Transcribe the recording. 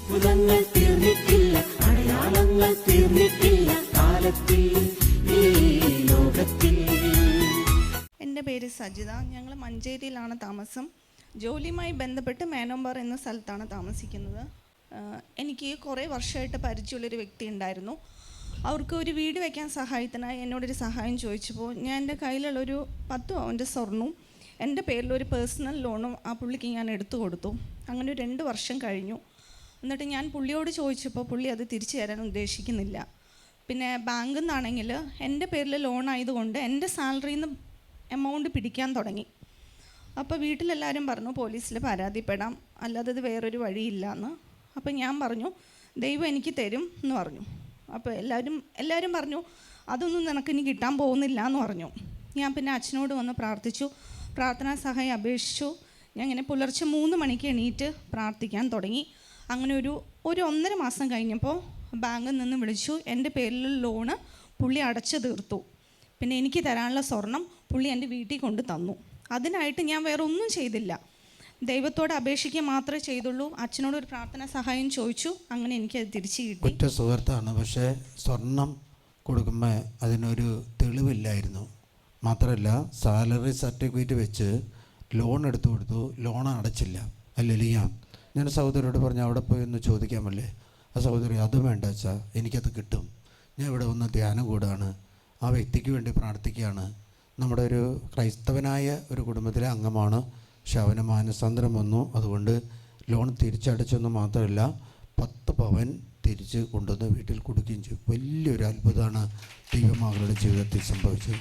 അത്ഭുതങ്ങൾ തീർന്നിട്ടില്ല, അടയാളങ്ങൾ തീർന്നിട്ടില്ല കാലത്തിൽ ഈ ലോകത്തിൽ. എൻ്റെ പേര് സജിത. ഞങ്ങൾ മഞ്ചേരിയിലാണ് താമസം. ജോലിയുമായി ബന്ധപ്പെട്ട് മേനോമ്പാറ എന്ന സ്ഥലത്താണ് താമസിക്കുന്നത്. എനിക്ക് കുറേ വർഷമായിട്ട് പരിചയമുള്ളൊരു വ്യക്തി ഉണ്ടായിരുന്നു. അവർക്ക് ഒരു വീട് വയ്ക്കാൻ സഹായത്തിനായി എന്നോടൊരു സഹായം ചോദിച്ചപ്പോൾ ഞാൻ എൻ്റെ കയ്യിലുള്ളൊരു 10 പവൻ്റെ സ്വർണവും എൻ്റെ പേരിലൊരു പേഴ്സണൽ ലോണും ആ പുള്ളിക്ക് ഞാൻ എടുത്തു കൊടുത്തു. അങ്ങനെ 2 വർഷം കഴിഞ്ഞു. എന്നിട്ട് ഞാൻ പുള്ളിയോട് ചോദിച്ചപ്പോൾ പുള്ളി അത് തിരിച്ചു തരാൻ ഉദ്ദേശിക്കുന്നില്ല. പിന്നെ ബാങ്കിൽ നിന്നാണെങ്കിൽ എൻ്റെ പേരിൽ ലോൺ ആയതുകൊണ്ട് എൻ്റെ സാലറിയിൽ നിന്ന് എമൗണ്ട് പിടിക്കാൻ തുടങ്ങി. അപ്പോൾ വീട്ടിലെല്ലാവരും പറഞ്ഞു പോലീസിൽ പരാതിപ്പെടാം, അല്ലാതെ ഇത് വേറൊരു വഴിയില്ല എന്ന്. അപ്പോൾ ഞാൻ പറഞ്ഞു ദൈവം എനിക്ക് തരും എന്ന് പറഞ്ഞു. അപ്പോൾ എല്ലാവരും പറഞ്ഞു അതൊന്നും നിനക്കിനി കിട്ടാൻ പോകുന്നില്ല എന്ന് പറഞ്ഞു. ഞാൻ പിന്നെ അച്ഛനോട് വന്ന് പ്രാർത്ഥിച്ചു, പ്രാർത്ഥനാ സഹായം അപേക്ഷിച്ചു. ഞാൻ ഇങ്ങനെ പുലർച്ചെ 3 മണിക്ക് എണീറ്റ് പ്രാർത്ഥിക്കാൻ തുടങ്ങി. അങ്ങനെ ഒരു 1.5 മാസം കഴിഞ്ഞപ്പോൾ ബാങ്കിൽ നിന്ന് വിളിച്ചു. എൻ്റെ പേരിൽ ലോണ് പുള്ളി അടച്ചു തീർത്തു. പിന്നെ എനിക്ക് തരാനുള്ള സ്വർണം പുള്ളി എൻ്റെ വീട്ടിൽ കൊണ്ട് തന്നു. അതിനായിട്ട് ഞാൻ വേറെ ഒന്നും ചെയ്തില്ല, ദൈവത്തോട് അപേക്ഷിക്കുക മാത്രമേ ചെയ്തുള്ളൂ. അച്ഛനോട് ഒരു പ്രാർത്ഥന സഹായം ചോദിച്ചു, അങ്ങനെ എനിക്കത് തിരിച്ചു കിട്ടി. ഒറ്റ സുഹൃത്താണ്, പക്ഷേ സ്വർണം കൊടുക്കുമ്പോൾ അതിനൊരു തെളിവില്ലായിരുന്നു. മാത്രമല്ല സാലറി സർട്ടിഫിക്കറ്റ് വെച്ച് ലോൺ എടുത്തു കൊടുത്തു, ലോൺ അടച്ചില്ല. അല്ലെലിയ ഞാൻ സഹോദരിയോട് പറഞ്ഞു അവിടെ പോയി ഒന്ന് ചോദിക്കാമല്ലേ. ആ സഹോദരി അത് വേണ്ട അച്ഛാ, എനിക്കത് കിട്ടും, ഞാൻ ഇവിടെ ഒന്ന് ധ്യാനം കൂടാണ്, ആ വ്യക്തിക്ക് വേണ്ടി പ്രാർത്ഥിക്കുകയാണ്. നമ്മുടെ ഒരു ക്രൈസ്തവനായ ഒരു കുടുംബത്തിലെ അംഗമാണ്, പക്ഷെ അവന് മാനസാന്തരം വന്നു. അതുകൊണ്ട് ലോൺ തിരിച്ചടച്ചെന്ന് മാത്രമല്ല 10 പവൻ തിരിച്ച് കൊണ്ടുവന്ന് വീട്ടിൽ കൊടുക്കുകയും ചെയ്യും. വലിയൊരു അത്ഭുതമാണ് ദൈവമകളുടെ ജീവിതത്തിൽ സംഭവിച്ചത്.